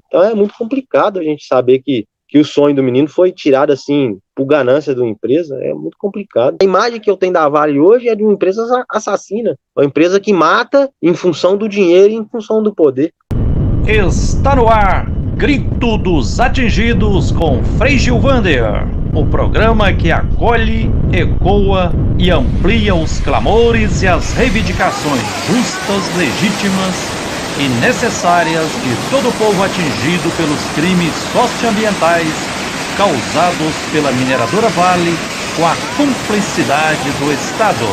Então é muito complicado a gente saber que o sonho do menino foi tirado assim por ganância de uma empresa. É muito complicado. A imagem que eu tenho da Vale hoje é de uma empresa assassina, uma empresa que mata em função do dinheiro e em função do poder. Está no ar Grito dos Atingidos com Frei Gilvander, o programa que acolhe, ecoa e amplia os clamores e as reivindicações justas, legítimas e necessárias de todo o povo atingido pelos crimes socioambientais causados pela mineradora Vale com a cumplicidade do Estado.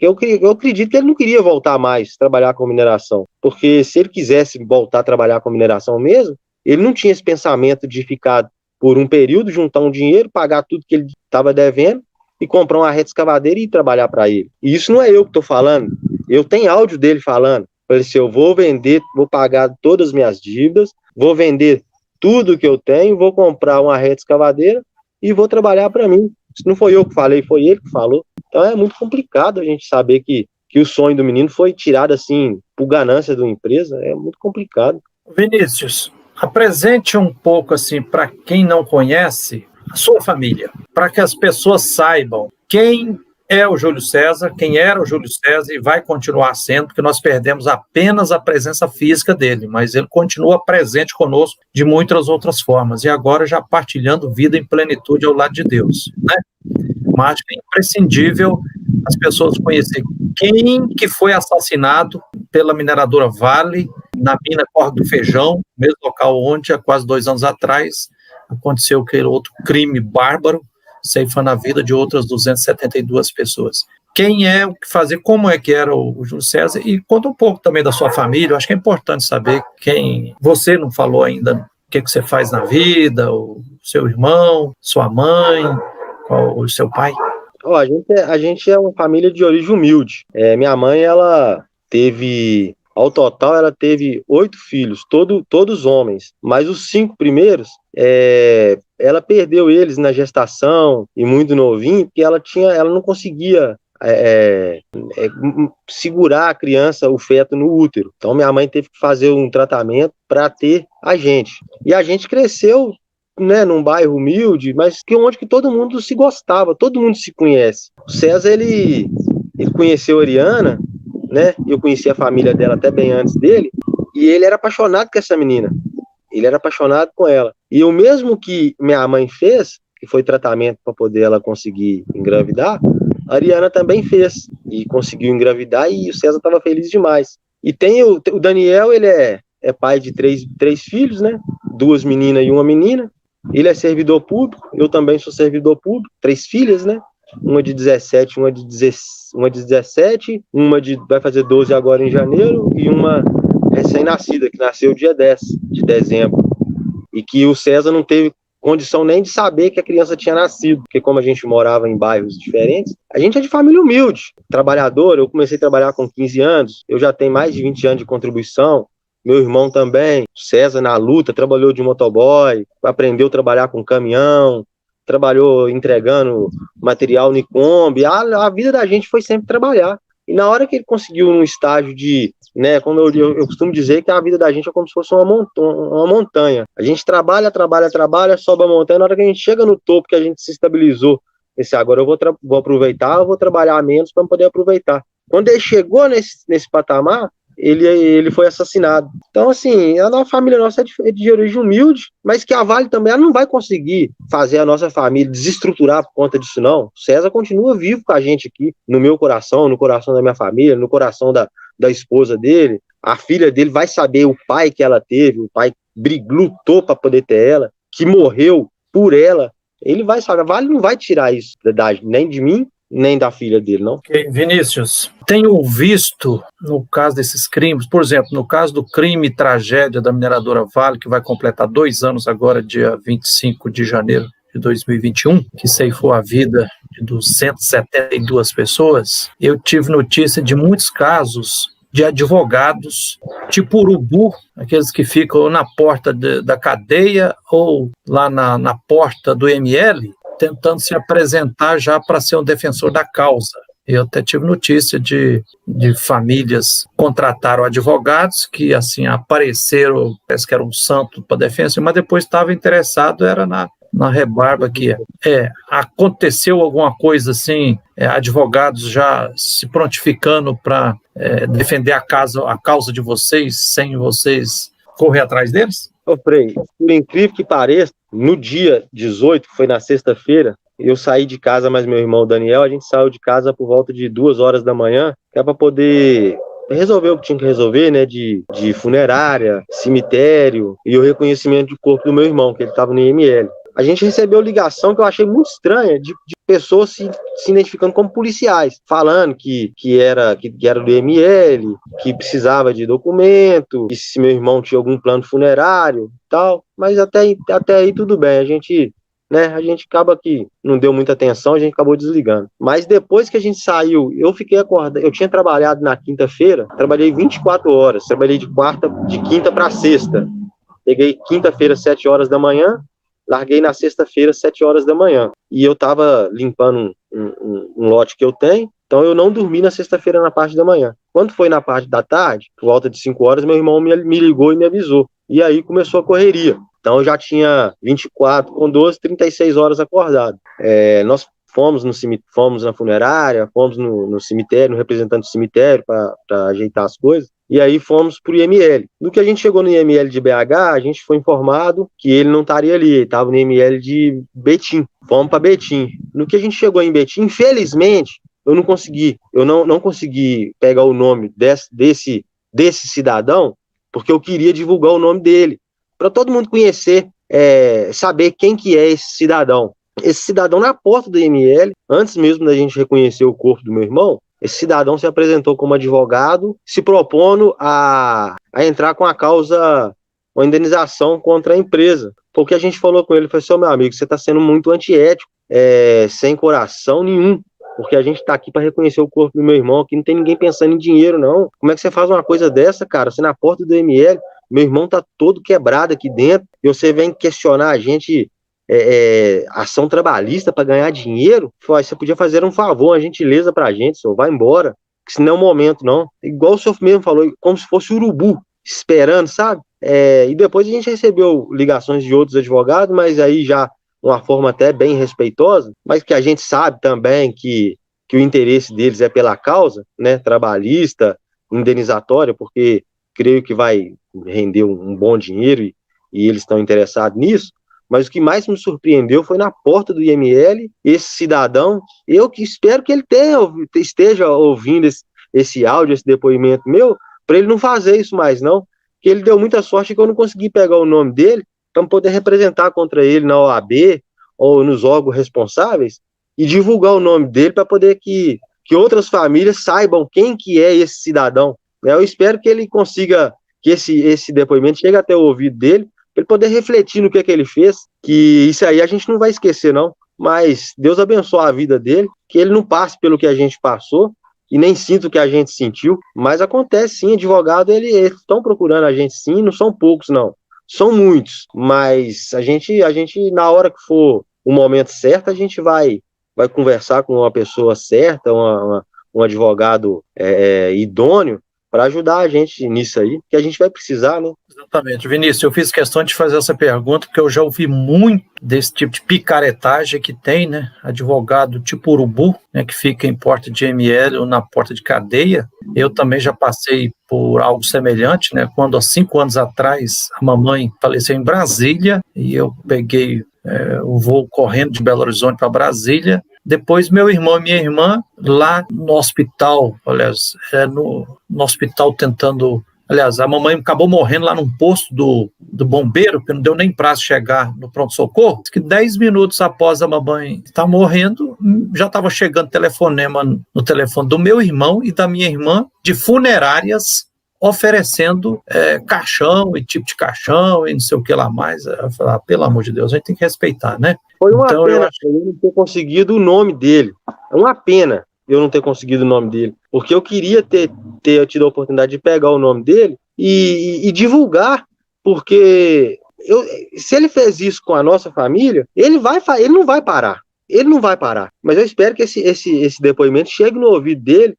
Eu acredito que ele não queria voltar mais a trabalhar com mineração, porque se ele quisesse voltar a trabalhar com mineração mesmo, ele não tinha esse pensamento de ficar por um período, juntar um dinheiro, pagar tudo que ele estava devendo e comprar uma reta escavadeira e ir trabalhar para ele. E isso não é eu que estou falando, eu tenho áudio dele falando. Falei assim, eu vou vender, vou pagar todas as minhas dívidas, vou vender tudo que eu tenho, vou comprar uma reta escavadeira e vou trabalhar para mim. Isso não foi eu que falei, foi ele que falou. Então é muito complicado a gente saber que o sonho do menino foi tirado assim por ganância de uma empresa. É muito complicado. Vinícius, apresente um pouco assim para quem não conhece a sua família, para que as pessoas saibam quem é o Júlio César, quem era o Júlio César e vai continuar sendo, porque nós perdemos apenas a presença física dele, mas ele continua presente conosco de muitas outras formas, e agora já partilhando vida em plenitude ao lado de Deus, né? Mas acho que é imprescindível as pessoas conhecerem quem que foi assassinado pela mineradora Vale, na mina Córrego do Feijão, mesmo local onde, há quase 2 anos atrás, aconteceu aquele outro crime bárbaro, ceifando a vida de outras 272 pessoas. Quem é, o que fazer, como é que era o Júlio César, e conta um pouco também da sua família. Eu acho que é importante saber quem, você não falou ainda, o que você faz na vida, o seu irmão, sua mãe, o seu pai. A gente é uma família de origem humilde. Minha mãe, ela teve, ao total, ela teve 8 filhos, todos homens, mas os 5 primeiros, ela perdeu eles na gestação e muito novinho, porque ela não conseguia segurar a criança, o feto no útero. Então minha mãe teve que fazer um tratamento para ter a gente. E a gente cresceu, né, num bairro humilde, mas onde que todo mundo se gostava, todo mundo se conhece. O César, ele conheceu a Ariana, né? Eu conheci a família dela até bem antes dele, e ele era apaixonado com essa menina. Ele era apaixonado com ela. E o mesmo que minha mãe fez, que foi tratamento para poder ela conseguir engravidar, a Ariana também fez e conseguiu engravidar, e o César estava feliz demais. E tem o Daniel, ele é pai de três filhos, né? 2 meninas e uma menina. Ele é servidor público, eu também sou servidor público, 3 filhas, né? Uma de 17, uma de 17, vai fazer 12 agora em janeiro, e uma recém-nascida, que nasceu dia 10 de dezembro. E que o César não teve condição nem de saber que a criança tinha nascido, porque como a gente morava em bairros diferentes, a gente é de família humilde, trabalhador. Eu comecei a trabalhar com 15 anos, eu já tenho mais de 20 anos de contribuição. Meu irmão também, César, na luta, trabalhou de motoboy, aprendeu a trabalhar com caminhão, trabalhou entregando material no Kombi. A vida da gente foi sempre trabalhar. E na hora que ele conseguiu um estágio de, né, como eu costumo dizer, que a vida da gente é como se fosse uma montanha. A gente trabalha, sobe a montanha. Na hora que a gente chega no topo, que a gente se estabilizou, agora eu vou aproveitar, eu vou trabalhar menos para poder aproveitar. Quando ele chegou nesse patamar, ele foi assassinado. Então, assim, a família nossa é de origem humilde, mas que a Vale também ela não vai conseguir fazer a nossa família desestruturar por conta disso, não. O César continua vivo com a gente aqui, no meu coração, no coração da minha família, no coração da esposa dele. A filha dele vai saber o pai que ela teve, o pai lutou para poder ter ela, que morreu por ela. Ele vai saber, a Vale não vai tirar isso nem de mim, nem da filha dele, não. Okay. Vinícius, tenho visto, no caso desses crimes, por exemplo, no caso do crime e tragédia da mineradora Vale, que vai completar 2 anos agora, dia 25 de janeiro de 2021, que ceifou a vida de 272 pessoas, eu tive notícia de muitos casos de advogados tipo urubu, aqueles que ficam na porta da cadeia ou lá na porta do ML, tentando se apresentar já para ser um defensor da causa. Eu até tive notícia de famílias que contrataram advogados que, assim, apareceram, parece que era um santo para defesa, mas depois estava interessado, era na rebarba que aconteceu alguma coisa assim, advogados já se prontificando para defender a causa de vocês, sem vocês correr atrás deles? Ô, Frei, por incrível que pareça, no dia 18, que foi na sexta-feira, eu saí de casa, mas meu irmão Daniel, a gente saiu de casa por volta de 2 horas da manhã, que é para poder resolver o que tinha que resolver, né, de funerária, cemitério e o reconhecimento do corpo do meu irmão, que ele estava no IML. A gente recebeu ligação que eu achei muito estranha de pessoas se identificando como policiais, falando que era do IML, que precisava de documento, que se meu irmão tinha algum plano funerário e tal, mas até aí tudo bem, a gente acaba que não deu muita atenção, a gente acabou desligando. Mas depois que a gente saiu, eu fiquei acordado, eu tinha trabalhado na quinta-feira, trabalhei 24 horas, trabalhei de quinta para sexta. Peguei quinta-feira, 7 horas da manhã, larguei na sexta-feira, 7 horas da manhã. E eu estava limpando um lote que eu tenho, então eu não dormi na sexta-feira na parte da manhã. Quando foi na parte da tarde, por volta de 5 horas, meu irmão me ligou e me avisou. E aí começou a correria. Então eu já tinha 24 com 12, 36 horas acordado. Nós fomos na funerária, fomos no cemitério, no representante do cemitério para ajeitar as coisas. E aí fomos para o IML. No que a gente chegou no IML de BH, a gente foi informado que ele não estaria ali, ele estava no IML de Betim. Fomos para Betim. No que a gente chegou em Betim, infelizmente, eu não consegui pegar o nome desse cidadão, porque eu queria divulgar o nome dele, para todo mundo conhecer, saber quem que é esse cidadão. Esse cidadão, na porta do IML, antes mesmo da gente reconhecer o corpo do meu irmão, esse cidadão se apresentou como advogado, se propondo a entrar com a causa, uma indenização contra a empresa. Porque a gente falou com ele, falou assim, meu amigo, você está sendo muito antiético, sem coração nenhum, porque a gente está aqui para reconhecer o corpo do meu irmão, aqui não tem ninguém pensando em dinheiro, não. Como é que você faz uma coisa dessa, cara? Você na porta do IML, meu irmão tá todo quebrado aqui dentro, e você vem questionar a gente... ação trabalhista para ganhar dinheiro, você podia fazer um favor, uma gentileza pra gente, senhor, vai embora, que isso não é o momento, não. Igual o senhor mesmo falou, como se fosse urubu, esperando, sabe? E depois a gente recebeu ligações de outros advogados, mas aí já uma forma até bem respeitosa, mas que a gente sabe também que o interesse deles é pela causa, né, trabalhista, indenizatória, porque creio que vai render um bom dinheiro e eles estão interessados nisso. Mas o que mais me surpreendeu foi na porta do IML, esse cidadão, eu que espero que ele esteja ouvindo esse áudio, esse depoimento meu, para ele não fazer isso mais não, porque ele deu muita sorte que eu não consegui pegar o nome dele para poder representar contra ele na OAB ou nos órgãos responsáveis e divulgar o nome dele para poder que outras famílias saibam quem que é esse cidadão. Eu espero que ele consiga, que esse depoimento chegue até o ouvido dele, para ele poder refletir no que ele fez, que isso aí a gente não vai esquecer não, mas Deus abençoe a vida dele, que ele não passe pelo que a gente passou, e nem sinta o que a gente sentiu, mas acontece sim, advogado, eles estão procurando a gente sim, não são poucos não, são muitos, mas a gente na hora que for o momento certo, a gente vai conversar com uma pessoa certa, um advogado idôneo, para ajudar a gente nisso aí, que a gente vai precisar, né? Exatamente. Vinícius, eu fiz questão de fazer essa pergunta, porque eu já ouvi muito desse tipo de picaretagem que tem, né? Advogado tipo urubu, né? Que fica em porta de IML ou na porta de cadeia. Eu também já passei por algo semelhante, né? Quando há 5 anos atrás a mamãe faleceu em Brasília e eu peguei o voo correndo de Belo Horizonte para Brasília. Depois, meu irmão e minha irmã, lá no hospital, aliás, no hospital tentando... Aliás, a mamãe acabou morrendo lá num posto do bombeiro, porque não deu nem prazo chegar no pronto-socorro. Que 10 minutos após a mamãe estar morrendo, já estava chegando telefonema no telefone do meu irmão e da minha irmã, de funerárias, oferecendo caixão e tipo de caixão e não sei o que lá mais. Eu falei, pelo amor de Deus, a gente tem que respeitar, né? Foi uma pena eu não ter conseguido o nome dele. É uma pena eu não ter conseguido o nome dele, porque eu queria ter tido a oportunidade de pegar o nome dele e divulgar, porque se ele fez isso com a nossa família, ele não vai parar. ele não vai parar. Mas eu espero que esse depoimento chegue no ouvido dele,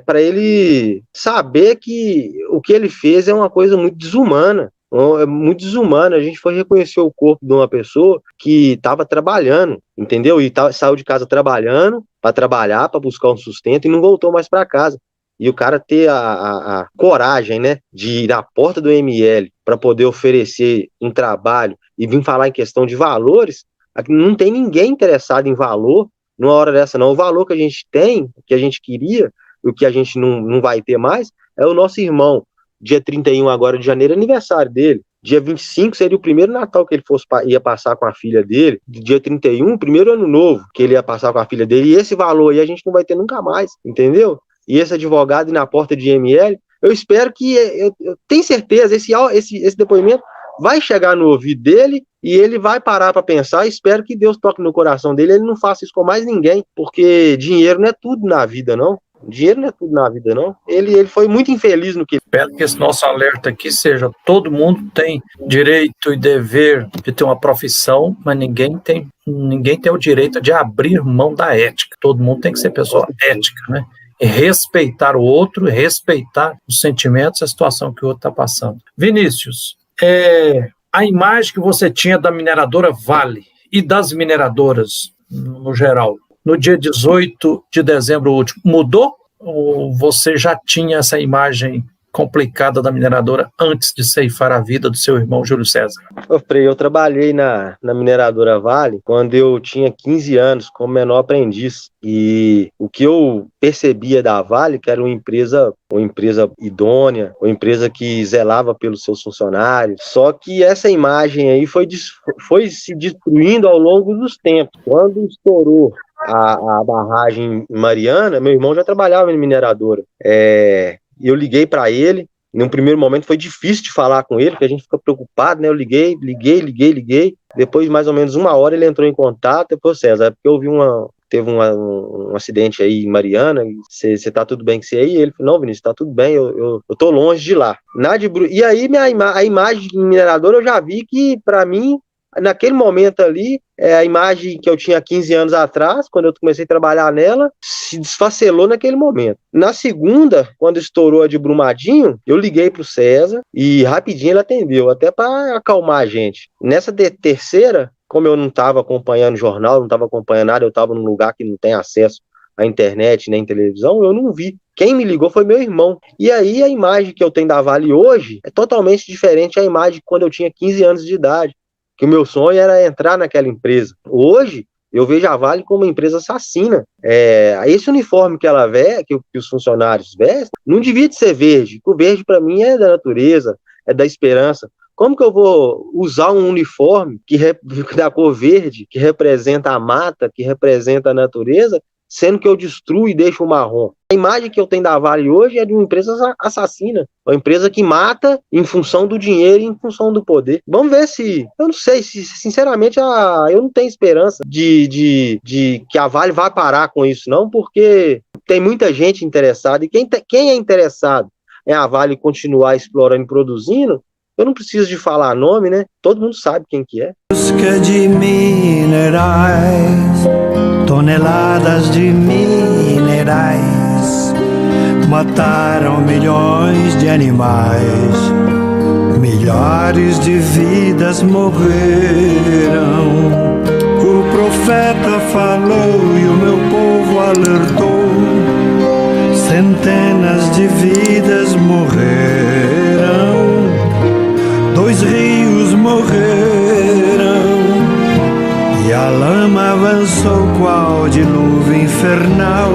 para ele saber que o que ele fez é uma coisa muito desumana. É muito desumano. A gente foi reconhecer o corpo de uma pessoa que estava trabalhando, entendeu? E saiu de casa trabalhando, para trabalhar, para buscar um sustento, e não voltou mais para casa. E o cara ter a coragem, né, de ir na porta do ML para poder oferecer um trabalho e vir falar em questão de valores, não tem ninguém interessado em valor numa hora dessa, não. O valor que a gente tem, que a gente queria, o que a gente não vai ter mais, é o nosso irmão. Dia 31 agora de janeiro é aniversário dele. Dia 25 seria o primeiro Natal que ele ia passar com a filha dele. Dia 31, primeiro ano novo que ele ia passar com a filha dele. E esse valor aí a gente não vai ter nunca mais, entendeu? E esse advogado ir na porta de ML, eu espero que, eu tenho certeza, esse depoimento vai chegar no ouvido dele e ele vai parar para pensar. Espero que Deus toque no coração dele, ele não faça isso com mais ninguém, porque dinheiro não é tudo na vida, não. Dinheiro não é tudo na vida, não. Ele foi muito infeliz no que... Espero que esse nosso alerta aqui seja: todo mundo tem direito e dever de ter uma profissão, mas ninguém tem o direito de abrir mão da ética. Todo mundo tem que ser pessoa ética, né? E respeitar o outro, respeitar os sentimentos, a situação que o outro está passando. Vinícius, a imagem que você tinha da mineradora Vale e das mineradoras no geral, no dia 18 de dezembro último, mudou? Ou você já tinha essa imagem complicada da mineradora antes de ceifar a vida do seu irmão Júlio César? Frei, eu trabalhei na mineradora Vale quando eu tinha 15 anos como menor aprendiz, e o que eu percebia da Vale, que era uma empresa idônea, uma empresa que zelava pelos seus funcionários, só que essa imagem aí foi se destruindo ao longo dos tempos. Quando estourou a barragem em Mariana, meu irmão já trabalhava em mineradora, eu liguei para ele. Num primeiro momento foi difícil de falar com ele, porque a gente fica preocupado, né? Eu liguei. Depois de mais ou menos uma hora ele entrou em contato. Depois, César, porque teve um acidente aí em Mariana, você tá tudo bem com você aí? Ele falou: não, Vinícius, tá tudo bem, eu tô longe de lá. E aí a imagem de mineradora eu já vi que, para mim, naquele momento ali, a imagem que eu tinha 15 anos atrás, quando eu comecei a trabalhar nela, se desfacelou naquele momento. Na segunda, quando estourou a de Brumadinho, eu liguei pro César e rapidinho ele atendeu, até para acalmar a gente. Nessa terceira, como eu não estava acompanhando jornal, não estava acompanhando nada, eu estava num lugar que não tem acesso à internet nem televisão, eu não vi. Quem me ligou foi meu irmão. E aí a imagem que eu tenho da Vale hoje é totalmente diferente da imagem de quando eu tinha 15 anos de idade, que o meu sonho era entrar naquela empresa. Hoje, eu vejo a Vale como uma empresa assassina. Esse uniforme que ela veste, que os funcionários vestem, não devia de ser verde. O verde, para mim, é da natureza, é da esperança. Como que eu vou usar um uniforme da cor verde, que representa a mata, que representa a natureza, sendo que eu destruo e deixo o marrom? A imagem que eu tenho da Vale hoje é de uma empresa assassina, uma empresa que mata em função do dinheiro e em função do poder. Vamos ver eu não sei, sinceramente, eu não tenho esperança de que a Vale vá parar com isso, não, porque tem muita gente interessada, e quem é interessado em a Vale continuar explorando e produzindo, eu não preciso de falar nome, né? Todo mundo sabe quem que é. Busca de minerais, toneladas de minerais, mataram milhões de animais, milhares de vidas morreram. O profeta falou e o meu povo alertou, centenas de vidas morreram. 2 rios morreram e a lama avançou qual dilúvio infernal.